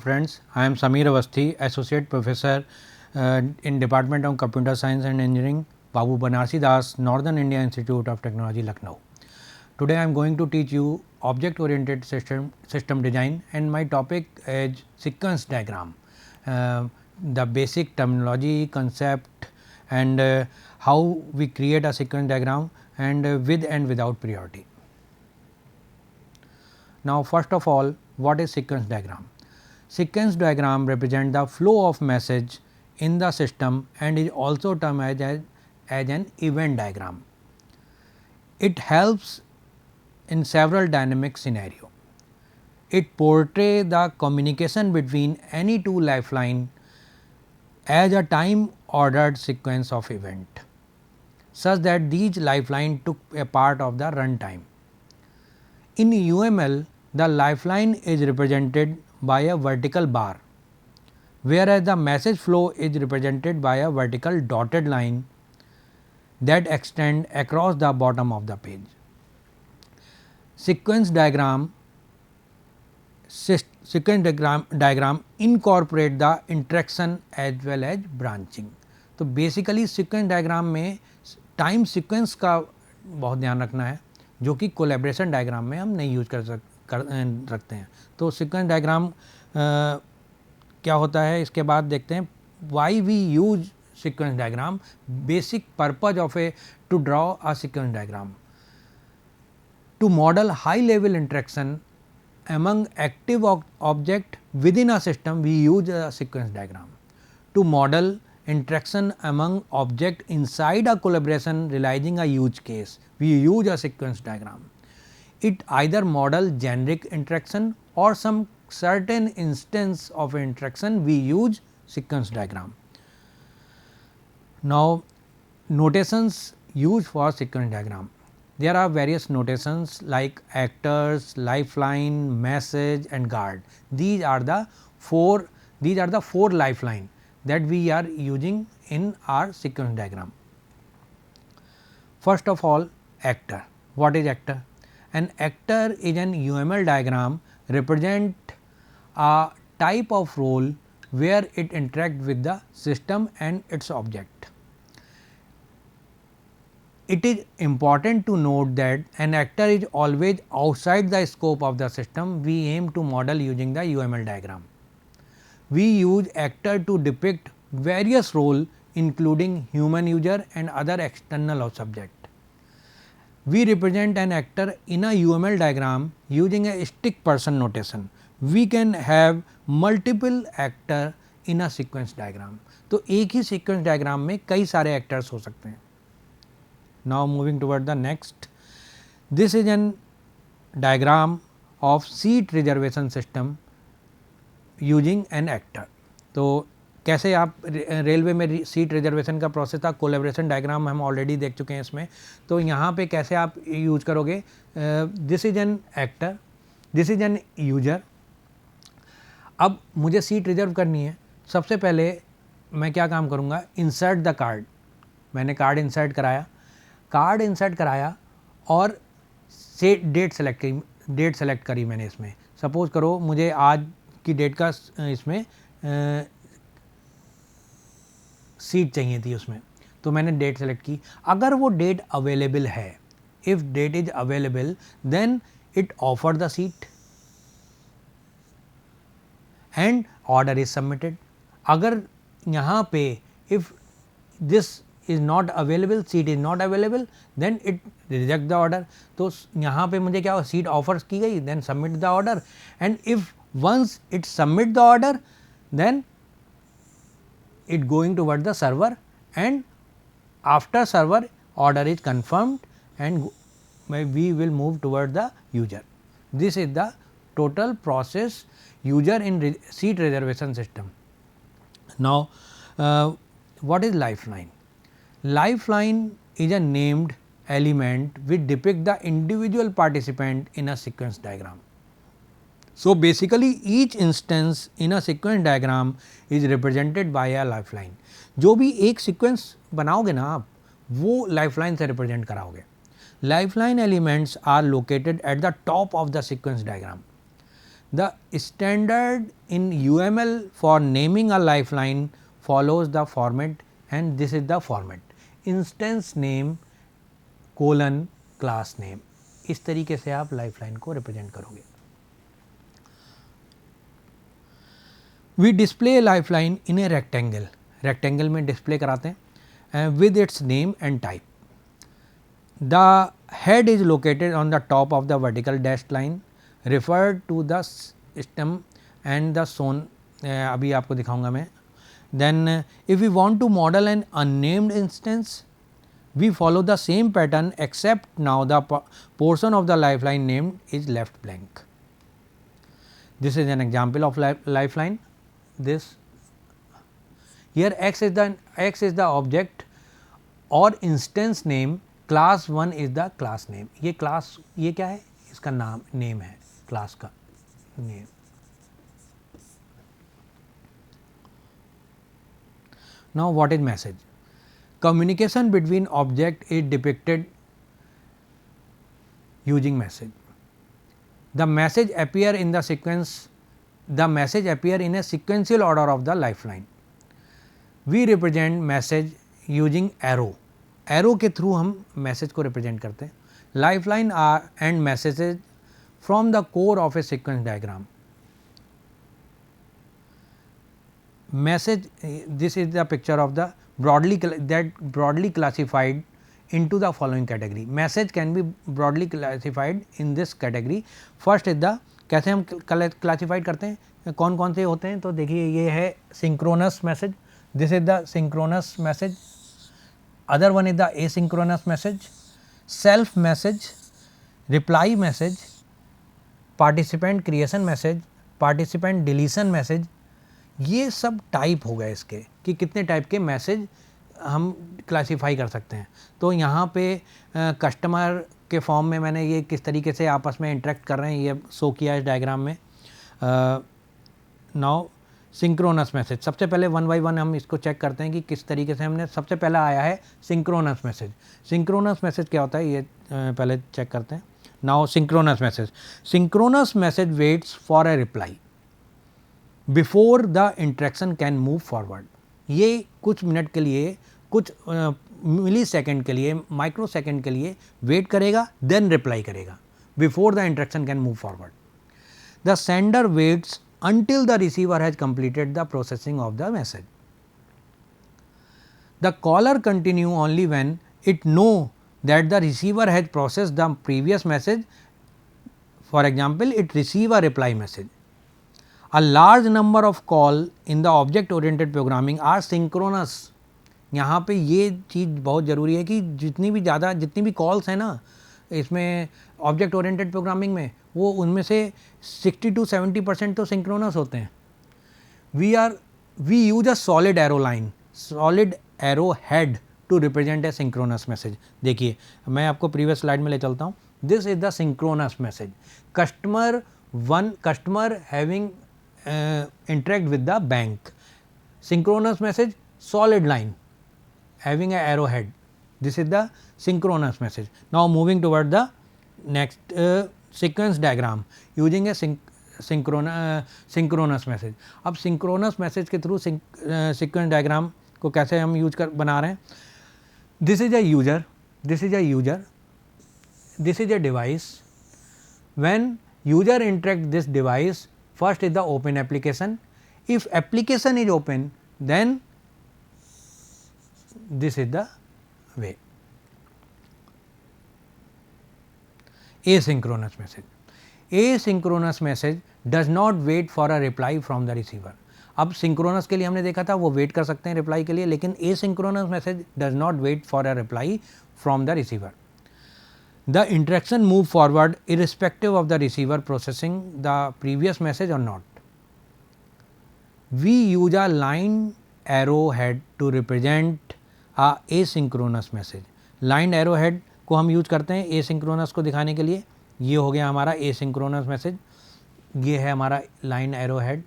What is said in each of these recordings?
friends, I am Sameer Avasthi, Associate Professor in Department of Computer Science and Engineering, Babu Banarsi Das, Northern India Institute of Technology, Lucknow. Today I am going to teach you object oriented system design, and my topic is sequence diagram, the basic terminology, concept, and how we create a sequence diagram, and with and without priority. Now first of all, what is sequence diagram? Sequence diagram represent the flow of message in the system and is also termed as an event diagram. It helps in several dynamic scenario. It portrays the communication between any two lifeline as a time ordered sequence of event, such that these lifeline took a part of the runtime. In UML, the lifeline is represented by a vertical bar, whereas the message flow is represented by a vertical dotted line that extend across the bottom of the page. Sequence diagram incorporate the interaction as well as branching. तो basically sequence diagram में time sequence का बहुत ध्यान रखना है, जो कि collaboration diagram में हम नहीं यूज रखते हैं. तो सीक्वेंस डायग्राम क्या होता है, इसके बाद देखते हैं why we use sequence diagram. Basic purpose of a to draw a sequence diagram to model high level interaction among active object within a system, we use a sequence diagram. To model interaction among object inside a collaboration realizing a use case, we use a sequence diagram. It either model generic interaction or some certain instance of interaction, we use sequence diagram. Now notations used for sequence diagram. There are various notations like actors, lifeline, message and guard. These are the four lifeline that we are using in our sequence diagram. First of all, actor. What is actor? An actor is an UML diagram represent a type of role where it interact with the system and its object. It is important to note that an actor is always outside the scope of the system we aim to model using the UML diagram. We use actor to depict various roles including human user and other external subject. We represent an actor in a UML diagram using a stick person notation. We can have multiple actor in a sequence diagram. तो एक ही sequence diagram में कई सारे actors हो सकते हैं. Now moving toward the next, this is an diagram of seat reservation system using an actor. तो कैसे आप रेलवे में सीट रिजर्वेशन का प्रोसेस था, कोलैबोरेशन डायग्राम हम ऑलरेडी देख चुके हैं इसमें. तो यहाँ पे कैसे आप यूज करोगे, this is an actor, this is an user. अब मुझे सीट रिजर्व करनी है. सबसे पहले मैं क्या काम करूँगा, इंसर्ट द कार्ड. मैंने कार्ड इंसर्ट कराया और से डेट सेलेक्ट करी मैंने. इसमें सपोज़ करो मुझे आज की डेट का इसमें सीट चाहिए थी उसमें, तो मैंने डेट सेलेक्ट की. अगर वो डेट अवेलेबल है, if date is available then it offer the seat and order is submitted. अगर यहाँ पे if this is not available, seat is not available, then it reject the order. तो यहाँ पे मुझे क्या, सीट ऑफर्स की गई, then submit the order, and if once it submit the order, then it going toward the server, and after server order is confirmed and we will move toward the user. This is the total process user in seat reservation system. Now what is lifeline? Lifeline is a named element which depict the individual participant in a sequence diagram. So basically each instance in a sequence diagram is represented by a lifeline. जो भी एक sequence बनाओगे ना आप, वो lifeline से represent कराओगे. Lifeline elements are located at the top of the sequence diagram. The standard in UML for naming a lifeline follows the format, and this is the format instance name colon class name. इस तरीके से आप lifeline को represent करोगे. We display a lifeline in a rectangle. Rectangle में display कराते हैं with its name and type. The head is located on the top of the vertical dashed line referred to the stem and the zone. अभी आपको दिखाऊंगा मैं. Then if we want to model an unnamed instance, we follow the same pattern except now the portion of the lifeline named is left blank. This is an example of lifeline. This here x is the object or instance name, class 1 is the class name. ये class ये क्या है, इसका नाम name है, class का name. Now what is message? Communication between object is depicted using message. The message appear in the sequence. The message appear in a sequential order of the lifeline. We represent message using arrow. Arrow के through हम message को represent करते हैं. Lifeline are and messages from the core of a sequence diagram. Message, this is the picture of the broadly classified into the following category. Message can be broadly classified in this category. First is the, कैसे हम classified करते हैं, कौन कौन से होते हैं, तो देखिए ये है synchronous message. This is the synchronous message. Other one is the asynchronous message, self message, reply message, participant creation message, participant deletion message. ये सब टाइप हो गए इसके कि कितने टाइप के मैसेज हम क्लासीफाई कर सकते हैं. तो यहाँ पे कस्टमर के फॉर्म में मैंने ये किस तरीके से आपस में इंटरेक्ट कर रहे हैं ये शो किया इस डायग्राम में. नाउ सिंक्रोनस मैसेज, सबसे पहले वन बाई वन हम इसको चेक करते हैं कि किस तरीके से हमने. सबसे पहला आया है सिंक्रोनस मैसेज. सिंक्रोनस मैसेज क्या होता है ये पहले चेक करते हैं. Now synchronous message. Synchronous message waits for a reply before the interaction can move forward. ये कुछ मिनट के लिए, कुछ मिली सेकेंड के लिए, माइक्रो सेकेंड के लिए वेट करेगा, देन रिप्लाई करेगा before the interaction can move forward. The sender waits until the receiver has completed the processing of the message. The caller continue only when it know that the receiver has processed the previous message. For example, it receive a reply message. A large number of call in the object oriented programming are synchronous. यहाँ पे ये चीज़ बहुत ज़रूरी है कि जितनी भी calls हैं ना इसमें ऑब्जेक्ट ओरिएंटेड प्रोग्रामिंग में, वो उनमें से 60 to 70% तो सिंक्रोनस होते हैं. We use a solid arrow line, solid arrow head to represent a synchronous message. देखिए मैं आपको प्रीवियस स्लाइड में ले चलता हूँ. This is the synchronous message. Customer having interact with the bank. Synchronous message, solid line having a arrowhead. This is the synchronous message. Now moving toward the next sequence diagram using a synchronous message. अब synchronous message के through sequence diagram को कैसे हम use कर बना रहे हैं. This is a user, this is a user, this is a device. When user interact this device, first is the open application. If application is open, then this is the way. Asynchronous message. Asynchronous message does not wait for a reply from the receiver. अब synchronous के लिए हमने देखा था वो wait कर सकते हैं रिप्लाई के लिए, लेकिन asynchronous message does not wait for a reply from the receiver. The interaction move forward irrespective of the receiver processing the previous message और not. We use a line arrow head to represent a asynchronous message. Line arrow head को हम use करते हैं asynchronous को दिखाने के लिए. ये हो गया हमारा एसिंक्रोनस मैसेज, ये है हमारा लाइन एरो हेड.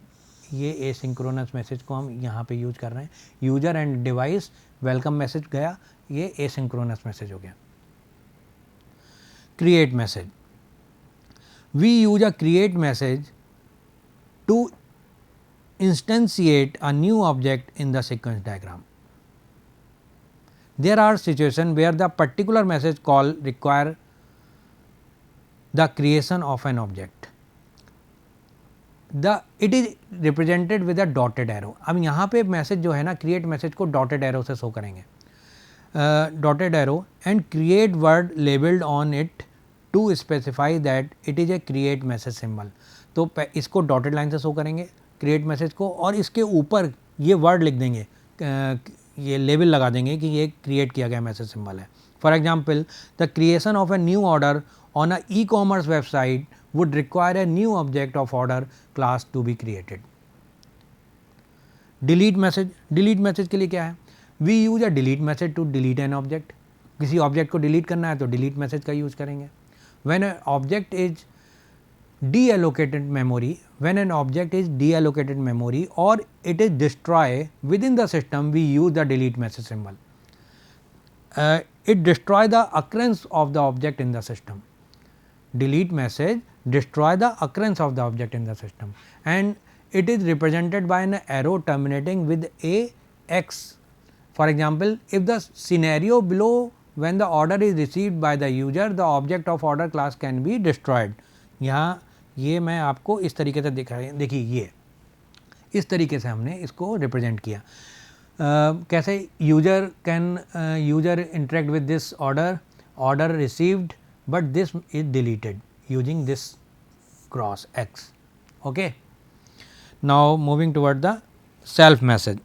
ये एसिंक्रोनस मैसेज को हम यहाँ पे यूज कर रहे हैं. User and device welcome message गया, ये एसिंक्रोनस मैसेज हो गया. Create message. We use a create message to instantiate a new object in the sequence diagram. There are situations where the particular message call require the creation of an object. It is represented with a dotted arrow. अब यहाँ पे message जो है ना, create message को dotted arrow से show करेंगे, dotted arrow and create word labelled on it to specify that it is a create message symbol. तो इसको डॉटेड लाइन से शो करेंगे क्रिएट मैसेज को, और इसके ऊपर ये वर्ड लिख देंगे, ये लेबल लगा देंगे कि ये क्रिएट किया गया मैसेज सिंबल है. For example, the creation of a new order on a e-commerce website would require a new object of order class to be created. Delete message. Delete message के लिए क्या है? We use a delete message to delete an object. किसी object को delete करना है तो delete message का यूज़ करेंगे. When an object is deallocated memory or it is destroyed within the system, we use the delete message symbol. It destroys the occurrence of the object in the system. Delete message destroy the occurrence of the object in the system, and it is represented by an arrow terminating with a x. For example, if the scenario below, when the order is received by the user, the object of order class can be destroyed. यहाँ ये मैं आपको इस तरीके से दिखाई, देखिए ये इस तरीके से हमने इसको रिप्रेजेंट किया. कैसे user interact with this order received but this is deleted using this cross x. Okay. Now moving toward the self message.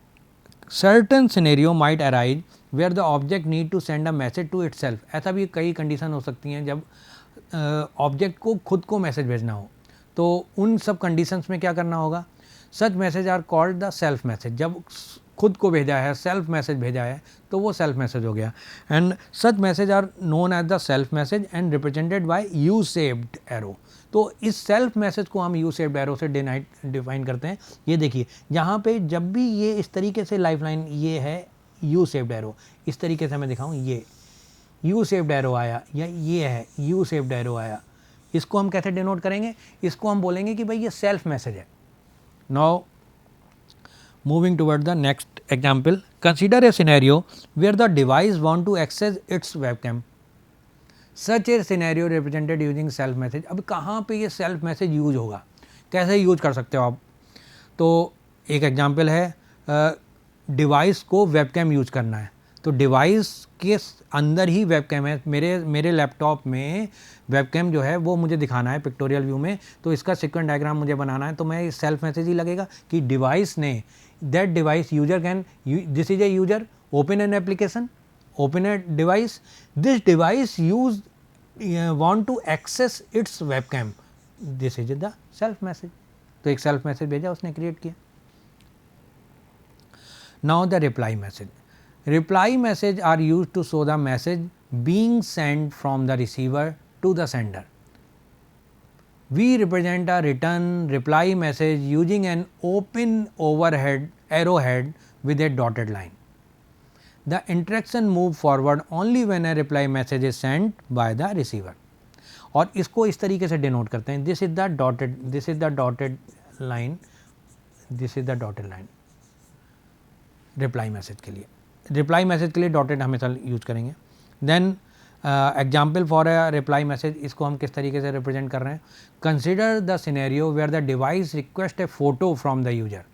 Certain scenario might arise where the object need to send a message to itself. ऐसा भी कई condition हो सकती हैं जब object को खुद को मैसेज भेजना हो, तो उन सब कंडीशंस में क्या करना होगा? Such message are called the self message. जब खुद को भेजा है, सेल्फ मैसेज भेजा है, तो वो सेल्फ मैसेज हो गया. And such message are known as the self message and represented by U shaped arrow. तो इस सेल्फ मैसेज को हम यू शेप्ड एरो से डिफाइन करते हैं. ये देखिए यहाँ पे जब भी ये इस तरीके से लाइफ लाइन, ये है यू शेप्ड एरो, इस तरीके से मैं दिखाऊँ, ये यू शेप्ड एरो आया या ये है यू शेप्ड एरो आया, इसको हम कैसे डिनोट करेंगे? इसको हम बोलेंगे कि भाई ये सेल्फ मैसेज है. Now moving toward the next example, consider a scenario where the device want to access its webcam. Such a scenario represented using self message. अब कहाँ पे ये self message यूज होगा, कैसे यूज कर सकते हो आप? तो एक एग्जाम्पल है, डिवाइस को वेबकैम यूज करना है, तो डिवाइस के अंदर ही वेबकैम है. मेरे लैपटॉप में वेबकैम जो है वो मुझे दिखाना है पिक्टोरियल व्यू में, तो इसका सीक्वेंस डायग्राम मुझे बनाना है, तो मैं सेल्फ मैसेज ही लगेगा कि डिवाइस ने, that device user can, this is a user, open an application, open a device, this device want to access its webcam, this is the self message. तो एक self message भेजा, उसने create किया. Now the reply message. Reply message are used to show the message being sent from the receiver to the sender. We represent a return reply message using an open overhead arrowhead with a dotted line. The interaction move forward only when a reply message is sent by the receiver. और इसको इस तरीके से denote करते हैं, this is the dotted line, this is the dotted line. Reply message के लिए dotted हमेशा यूज करेंगे. Then example for a reply message, इसको हम किस तरीके से रिप्रेजेंट कर रहे हैं? Consider the scenario where the device request a photo from the user.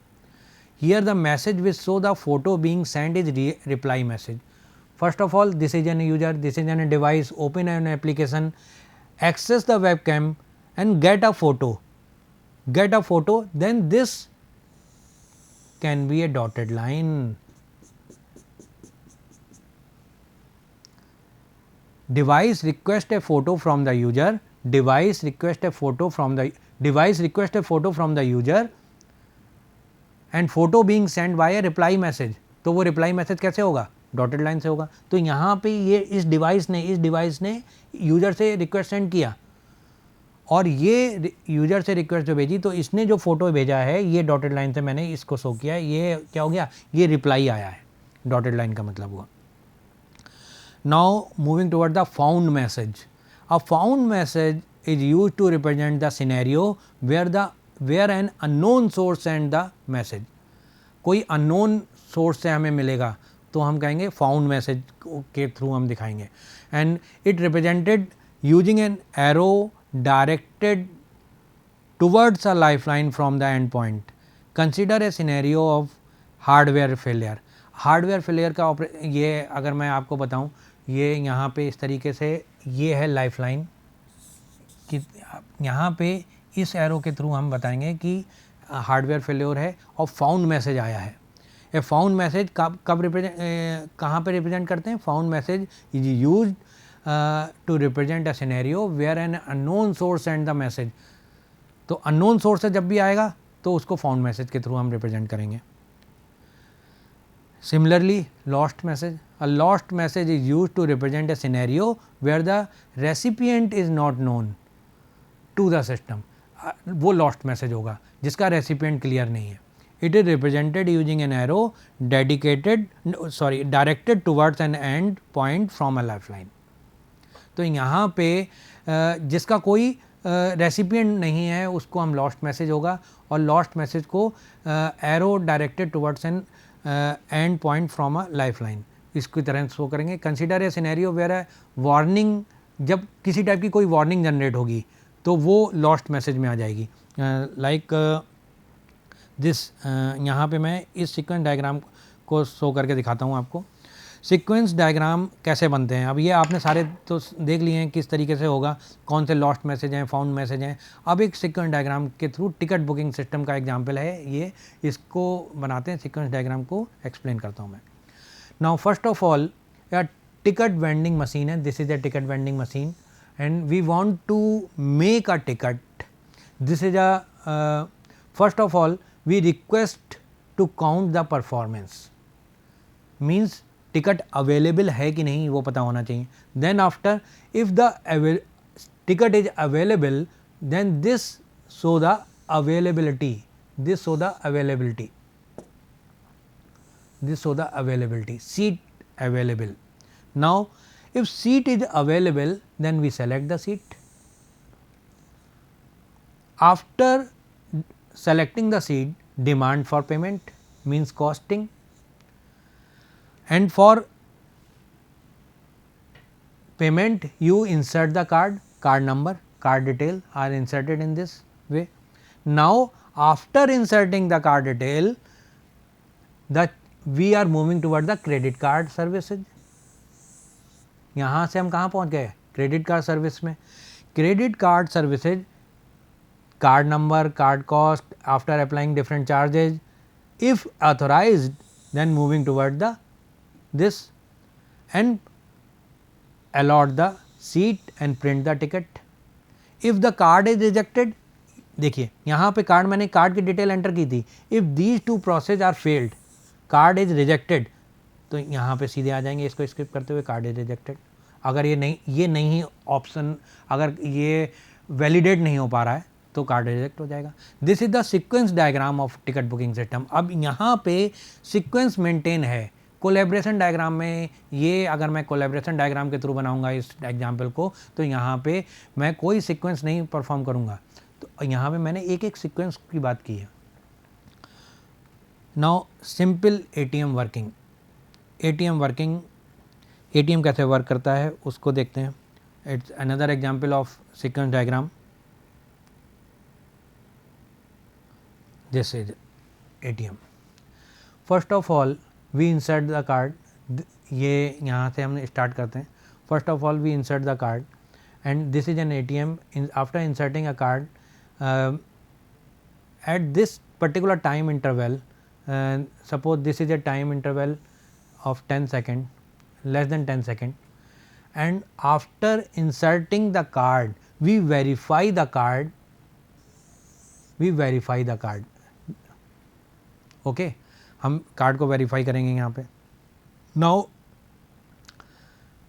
Here the message which show the photo being send is reply message. First of all, this is an user, this is an device, open an application, access the webcam and get a photo, then this can be a dotted line. Device request a photo from the user, device request a photo from the user and photo being sent by a reply message. तो वो reply message कैसे होगा? Dotted line से होगा. तो यहाँ पे ये इस डिवाइस ने यूज़र से रिक्वेस्ट सेंड किया और ये यूज़र से रिक्वेस्ट जो भेजी, तो इसने जो फोटो भेजा है ये डॉटेड लाइन से मैंने इसको शो किया, ये क्या हो गया? ये रिप्लाई आया है, डॉटेड लाइन का मतलब हुआ. Now moving toward the found message. A found message is used to represent the scenario where the where an unknown source send the message, कोई अननोन सोर्स से हमें मिलेगा तो हम कहेंगे फाउंड मैसेज के थ्रू हम दिखाएंगे. And it represented using an arrow directed towards a lifeline from the end point. Consider a scenario of hardware failure. Hardware failure का ये अगर मैं आपको बताऊं, ये यहाँ पे इस तरीके से ये है लाइफलाइन कि यहाँ पे इस एरो के थ्रू हम बताएंगे कि हार्डवेयर फेलियर है और फाउंड मैसेज आया है. ए फाउंड मैसेज कब रिप्रेजेंट कहाँ पे रिप्रेजेंट करते हैं? Found message is used to represent a scenario where an unknown source and the message. तो अननोन सोर्स से जब भी आएगा तो उसको फाउंड मैसेज के थ्रू हम रिप्रेजेंट करेंगे. Similarly lost message, a lost message is used to represent a scenario where the recipient is not known to the system. वो लॉस्ट मैसेज होगा जिसका रेसिपिएंट क्लियर नहीं है. It is represented using an arrow directed towards an end point from a lifeline. तो यहाँ पे जिसका कोई रेसिपिएंट नहीं है उसको हम लॉस्ट मैसेज होगा, और लॉस्ट मैसेज को arrow directed towards an end point from a lifeline इसकी तरह शो करेंगे. Consider a scenario where a warning, जब किसी टाइप की कोई वार्निंग जनरेट होगी तो वो लॉस्ट मैसेज में आ जाएगी. लाइक दिस, यहाँ पे मैं इस सीक्वेंस डायग्राम को शो करके दिखाता हूँ आपको. सीक्वेंस डायग्राम कैसे बनते हैं? अब ये आपने सारे तो देख लिए हैं किस तरीके से होगा, कौन से लॉस्ट मैसेज हैं, फाउंड मैसेज हैं. अब एक सीक्वेंस डायग्राम के थ्रू टिकट बुकिंग सिस्टम का एग्जांपल है ये, इसको बनाते हैं. सीक्वेंस डायग्राम को एक्सप्लेन करता हूँ मैं. नाउ फर्स्ट ऑफ ऑल या टिकट वेंडिंग मशीन है. This is a ticket vending machine and we want to make a ticket. This is a first of all we request to count the performance, means ticket available है कि नहीं वो पता होना चाहिए. Then after if the ticket is available then this show the availability, this show the availability, this show the availability, seat available. Now if seat is available then we select the seat. After selecting the seat, demand for payment means costing, and for payment you insert the card number, card detail are inserted in this way. Now after inserting the card detail, we are moving toward the credit card services. यहाँ से हम कहाँ पहुँच गए? Credit card service में. Credit card services, card number, card cost, after applying different charges, if authorized then moving toward the this and allot the seat and print the ticket. If the card is rejected, देखिए यहाँ पे card, मैंने card की detail enter की थी. If these two process are failed, card is rejected, तो यहाँ पे सीधे आ जाएंगे इसको स्किप करते हुए, कार्ड इज रिजेक्टेड. अगर ये नहीं ऑप्शन, अगर ये वैलिडेट नहीं हो पा रहा है तो कार्ड रिजेक्ट हो जाएगा. This is the sequence diagram of ticket booking system. अब यहाँ पे सीक्वेंस मेंटेन है. कोलैबोरेशन डायग्राम में ये, अगर मैं कोलैबोरेशन डायग्राम के थ्रू बनाऊंगा इस एग्जाम्पल को, तो यहाँ पे मैं कोई सीक्वेंस नहीं परफॉर्म करूँगा. तो यहाँ पे मैंने एक एक सीक्वेंस की बात की है. Now simple ATM working. ATM working, ATM कैसे वर्क करता है उसको देखते हैं. It's another example of sequence diagram. This is ATM. First of all we insert the card. ये यहाँ से हम स्टार्ट करते हैं. First of all we insert the card and this is an ATM. After inserting a card at this particular time interval, suppose this is a time interval of 10 second, less than 10 second, and after inserting the card we verify the card, okay, हम card को verify करेंगे यहाँ पे. Now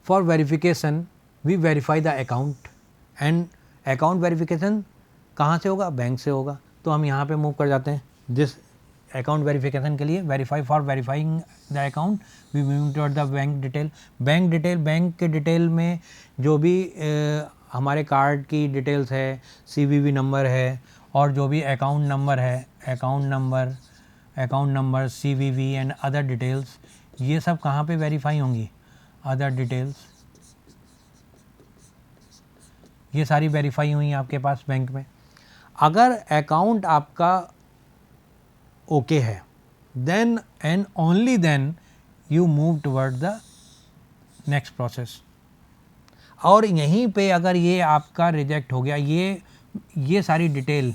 for verification we verify the account, and account verification कहाँ से होगा? Bank से होगा. तो हम यहाँ पे मूव कर जाते हैं. दिस अकाउंट वेरिफिकेशन के लिए verify, for verifying the account we move toward the bank detail. Bank detail, bank के डिटेल में जो भी हमारे कार्ड की डिटेल्स है, CVV नंबर है और जो भी अकाउंट नंबर है, account number CVV and other details, ये सब कहाँ पे वेरीफाई होंगी? अदर डिटेल्स, ये सारी वेरीफाई हुई हैं आपके पास बैंक में। अगर अकाउंट आपका ओके है, then and only then you move toward the next process. और यहीं पे अगर ये आपका रिजेक्ट हो गया, ये सारी डिटेल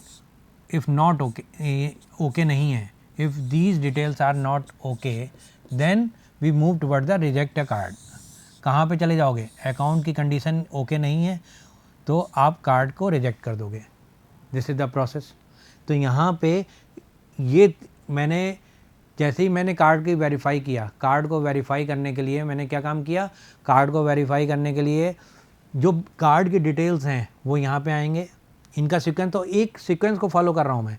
इफ़ नॉट ओके नहीं है, if these details are not okay, then we move toward the reject a card. कहाँ पे चले जाओगे? अकाउंट की कंडीशन ओके नहीं है तो आप कार्ड को रिजेक्ट कर दोगे। This is the process. तो यहाँ पे ये जैसे ही मैंने कार्ड की वेरीफाई किया, कार्ड को वेरीफाई करने के लिए मैंने क्या काम किया? कार्ड को वेरीफाई करने के लिए जो कार्ड की डिटेल्स हैं वो यहाँ पे आएंगे, इनका सीक्वेंस। तो एक सीक्वेंस को फॉलो कर रहा हूँ मैं।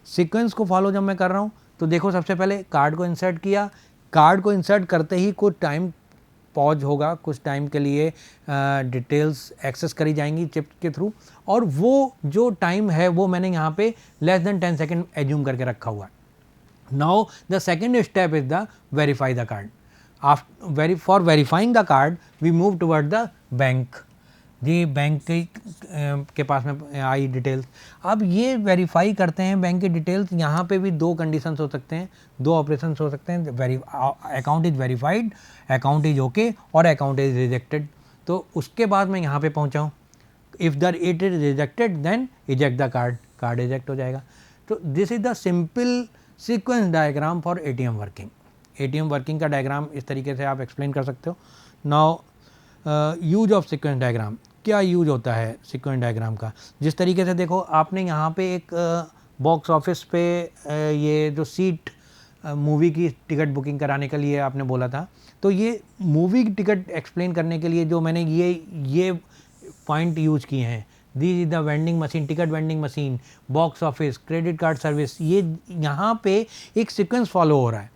सीक्वेंस को फॉलो जब मैं कर रहा हूँ तो देखो, सबसे पहले कार्ड को इंसर्ट किया। कार्ड को इंसर्ट करते ही कुछ टाइम पॉज होगा, कुछ टाइम के लिए डिटेल्स एक्सेस करी जाएंगी चिप के थ्रू, और वो जो टाइम है वो मैंने यहाँ पे लेस देन 10 सेकेंड एज्यूम करके रखा हुआ है। Now the second step is the verify the card. For verifying the card we move toward the bank. जी, बैंक के पास में आई डिटेल्स। अब ये वेरीफाई करते हैं बैंक की डिटेल्स। यहाँ पे भी दो कंडीशंस हो सकते हैं, दो ऑपरेशंस हो सकते हैं। Account is verified, account is okay, और अकाउंट इज रिजेक्टेड। तो उसके बाद मैं यहाँ पे पहुँचा हूँ। If the it is rejected then eject the card, card reject हो जाएगा। तो this is the simple sequence diagram for ATM working. ATM working का डायग्राम इस तरीके से आप एक्सप्लेन कर सकते हो। Now use of sequence diagram, क्या यूज होता है सीक्वेंस डायग्राम का? जिस तरीके से देखो, आपने यहाँ पे एक बॉक्स ऑफिस पे ये जो सीट मूवी की टिकट बुकिंग कराने के लिए आपने बोला था, तो ये मूवी की टिकट एक्सप्लेन करने के लिए जो मैंने ये पॉइंट यूज किए हैं, this is the vending machine, ticket vending machine, box office, credit card service, ये यहाँ पे एक सीक्वेंस फॉलो हो रहा है,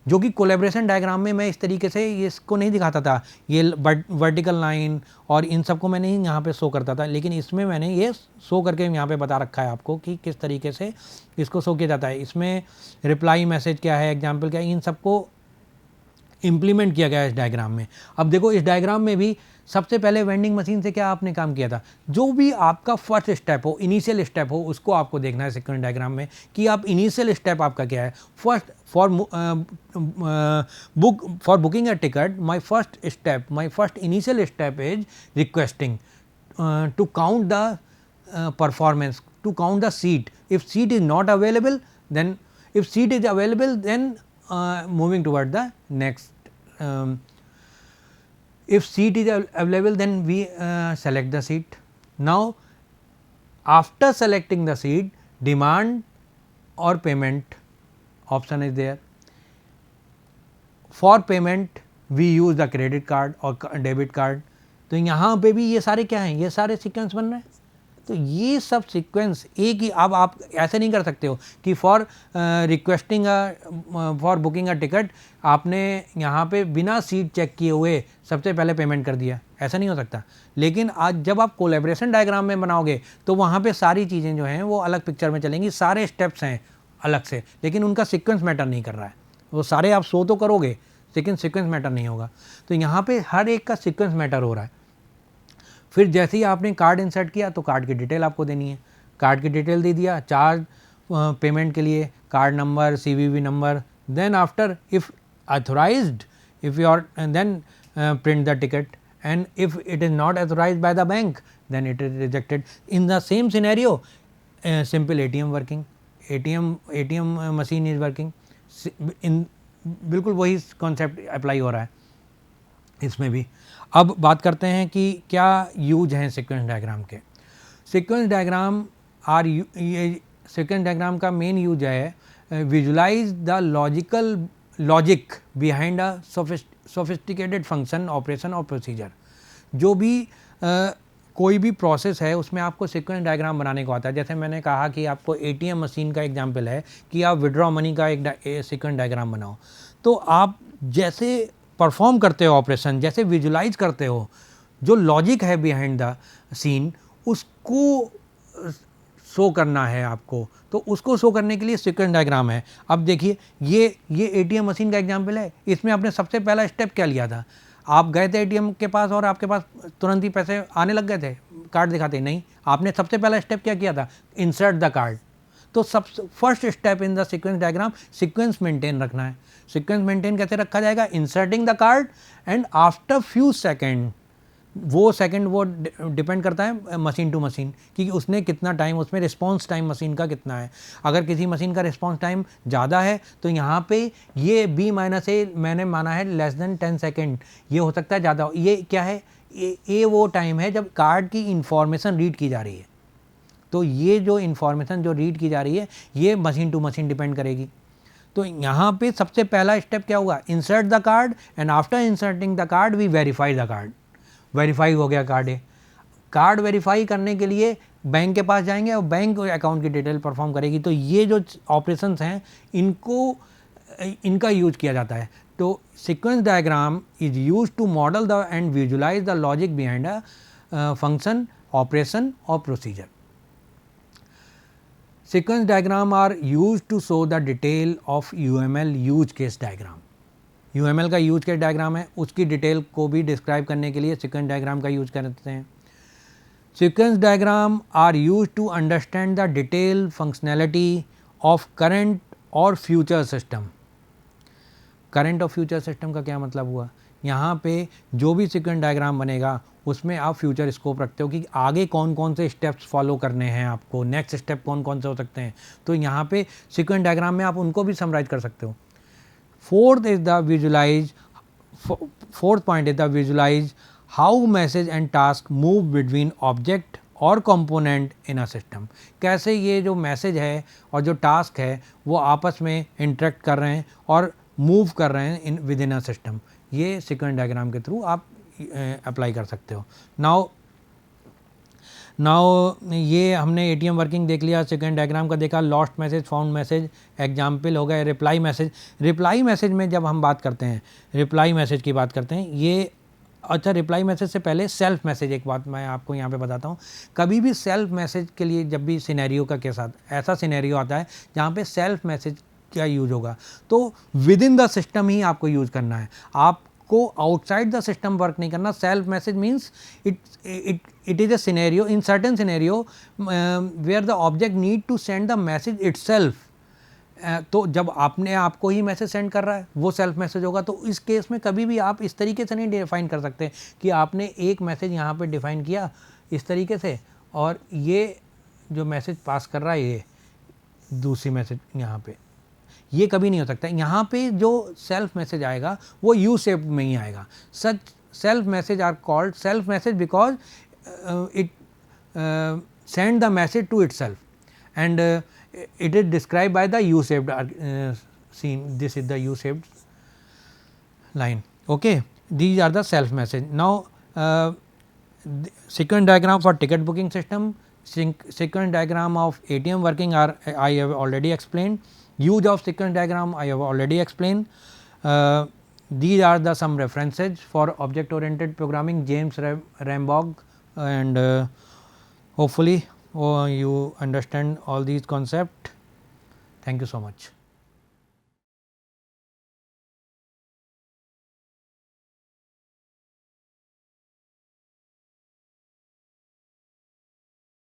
जो कि कोलैबोरेशन डायग्राम में मैं इस तरीके से इसको नहीं दिखाता था। ये वर्टिकल लाइन और इन सबको मैंने यहाँ पे शो करता था, लेकिन इसमें मैंने ये शो करके यहाँ पे बता रखा है आपको कि किस तरीके से इसको शो किया जाता है। इसमें रिप्लाई मैसेज क्या है, एग्जाम्पल क्या है, इन सबको इम्प्लीमेंट किया गया है इस डायग्राम में। अब देखो, इस डायग्राम में भी सबसे पहले वेंडिंग मशीन से क्या आपने काम किया था? जो भी आपका फर्स्ट स्टेप हो, इनिशियल स्टेप हो, उसको आपको देखना है सीक्वेंस डायग्राम में कि आप इनिशियल स्टेप आपका क्या है। First for booking a ticket, my first step, my first initial step is requesting to count the performance, to count the seat. If seat is not available then, if seat is available then moving toward the next. If seat is available, then we select the seat. Now after selecting the seat, demand or payment option is there. For payment we use the credit card or debit card. तो यहाँ पे भी ये सारे क्या हैं? ये सारे सीक्वेंस बन रहे हैं। तो ये सब सीक्वेंस एक ही। अब आप ऐसे नहीं कर सकते हो कि for requesting for booking a ticket आपने यहाँ पे बिना सीट चेक किए हुए सबसे पहले पेमेंट कर दिया, ऐसा नहीं हो सकता। लेकिन आज जब आप कोलैबोरेशन डायग्राम में बनाओगे तो वहाँ पे सारी चीज़ें जो हैं वो अलग पिक्चर में चलेंगी, सारे स्टेप्स हैं अलग से, लेकिन उनका सीक्वेंस मैटर नहीं कर रहा है। वो सारे आप शो तो करोगे लेकिन सीक्वेंस मैटर नहीं होगा। तो यहाँ पे हर एक का सीक्वेंस मैटर हो रहा है। फिर जैसे ही आपने कार्ड इंसर्ट किया तो कार्ड की डिटेल आपको देनी है। कार्ड की डिटेल दे दिया, चार्ज पेमेंट के लिए card number, CVV number, then after if authorized, if you are then print the ticket, and if it is not authorized by the bank then it is rejected. In the same scenario simple ATM working, ATM machine is working, in बिल्कुल वही concept apply हो रहा है इसमें भी। अब बात करते हैं कि क्या यूज हैं सीक्वेंस डायग्राम के। सीक्वेंस डायग्राम सीक्वेंस डायग्राम का मेन यूज है visualize the logic behind a sophisticated function, operation और प्रोसीजर। जो भी कोई भी प्रोसेस है उसमें आपको सीक्वेंस डायग्राम बनाने को आता है। जैसे मैंने कहा कि आपको ATM मशीन का एग्जांपल है कि आप विड्रॉ मनी का एक सीक्वेंस डायग्राम बनाओ। तो आप जैसे परफॉर्म करते हो ऑपरेशन, जैसे विजुलाइज करते हो, जो लॉजिक है बिहाइंड द सीन, उसको शो करना है आपको, तो उसको शो करने के लिए सीक्वेंस डायग्राम है। अब देखिए ये एटीएम मशीन का एग्जाम्पल है, इसमें आपने सबसे पहला स्टेप क्या लिया था, आप गए थे एटीएम के पास और आपके पास तुरंत ही पैसे आने लग गए थे, कार्ड दिखाते नहीं, आपने सबसे पहला स्टेप क्या किया था, इंसर्ट द कार्ड। तो सब first step in the sequence diagram, sequence maintain रखना है। सीक्वेंस मेंटेन कैसे रखा जाएगा, inserting the card and after few second, वो सेकंड वो डिपेंड करता है मशीन टू मशीन कि उसने कितना टाइम, उसमें रिस्पांस टाइम मशीन का कितना है। अगर किसी मशीन का रिस्पांस टाइम ज़्यादा है तो यहाँ पे ये B माइनस ए मैंने माना है लेस देन 10 सेकेंड, ये हो सकता है ज़्यादा। ये क्या है, ए वो टाइम है जब कार्ड की इंफॉर्मेशन रीड की जा रही है। तो ये जो इंफॉर्मेशन जो रीड की जा रही है ये मशीन टू मशीन डिपेंड करेगी। तो यहाँ पे सबसे पहला स्टेप क्या हुआ, insert the card and after inserting the card we verify the card. Verify हो गया कार्ड है। कार्ड वेरीफाई करने के लिए बैंक के पास जाएंगे और बैंक अकाउंट की डिटेल परफॉर्म करेगी। तो ये जो ऑपरेशंस हैं इनका यूज किया जाता है। तो sequence diagram is use to model the and visualise the logic behind a function, operation और procedure. Sequence diagram are use to show the detail of UML use case diagram. UML का use case diagram है, उसकी detail को भी describe करने के लिए sequence diagram का यूज करते हैं। Sequence diagram are use to understand the detail functionality of current और फ्यूचर सिस्टम। करंट और फ्यूचर सिस्टम का क्या मतलब हुआ, यहाँ पे जो भी सीक्वेंस डायग्राम बनेगा उसमें आप फ्यूचर स्कोप रखते हो कि आगे कौन कौन से स्टेप्स फॉलो करने हैं आपको, नेक्स्ट स्टेप कौन कौन से हो सकते हैं। तो यहाँ पे सीक्वेंस डायग्राम में आप उनको भी समराइज कर सकते हो। Fourth point is the visualize how message and task move between object और कंपोनेंट इन अ सिस्टम। कैसे ये जो मैसेज है और जो टास्क है वो आपस में इंटरेक्ट कर रहे हैं और मूव कर रहे हैं विद इन अ सिस्टम। ये सीक्वेंस डायग्राम के थ्रू आप अप्लाई कर सकते हो। नाउ ये हमने एटीएम वर्किंग देख लिया, सीक्वेंस डायग्राम का देखा, lost message, found message, example हो गए। रिप्लाई मैसेज, रिप्लाई मैसेज में जब हम बात करते हैं, रिप्लाई मैसेज की बात करते हैं, ये अच्छा रिप्लाई मैसेज से पहले सेल्फ मैसेज, एक बात मैं आपको यहाँ पे बताता हूँ। कभी भी सेल्फ मैसेज के लिए जब भी सिनेरियो का के साथ ऐसा सिनेरियो आता है जहाँ पे सेल्फ मैसेज क्या यूज होगा, तो विद इन द सिस्टम ही आपको यूज करना है, आपको आउटसाइड द सिस्टम वर्क नहीं करना। Self message means it is a scenario, in certain scenario where the object need to send the message itself। तो जब आपने आपको ही मैसेज सेंड कर रहा है वो सेल्फ मैसेज होगा। तो इस केस में कभी भी आप इस तरीके से नहीं डिफाइन कर सकते कि आपने एक मैसेज यहाँ पे डिफाइन किया इस तरीके से और ये जो मैसेज पास कर रहा है ये दूसरी मैसेज यहाँ पे, ये कभी नहीं हो सकता। यहाँ पे जो सेल्फ मैसेज आएगा वो यू शेप में ही आएगा। Such self message are called self message because it send the message to itself and it is described by the U-shaped scene. This is the U-shaped line. Okay, these are the self message. Now sequence diagram for ticket booking system, sequence diagram of ATM working are I have already explained. Use of sequence diagram I have already explained. These are the some references for object oriented programming, James Ramborg, and hopefully you understand all these concepts. Thank you so much.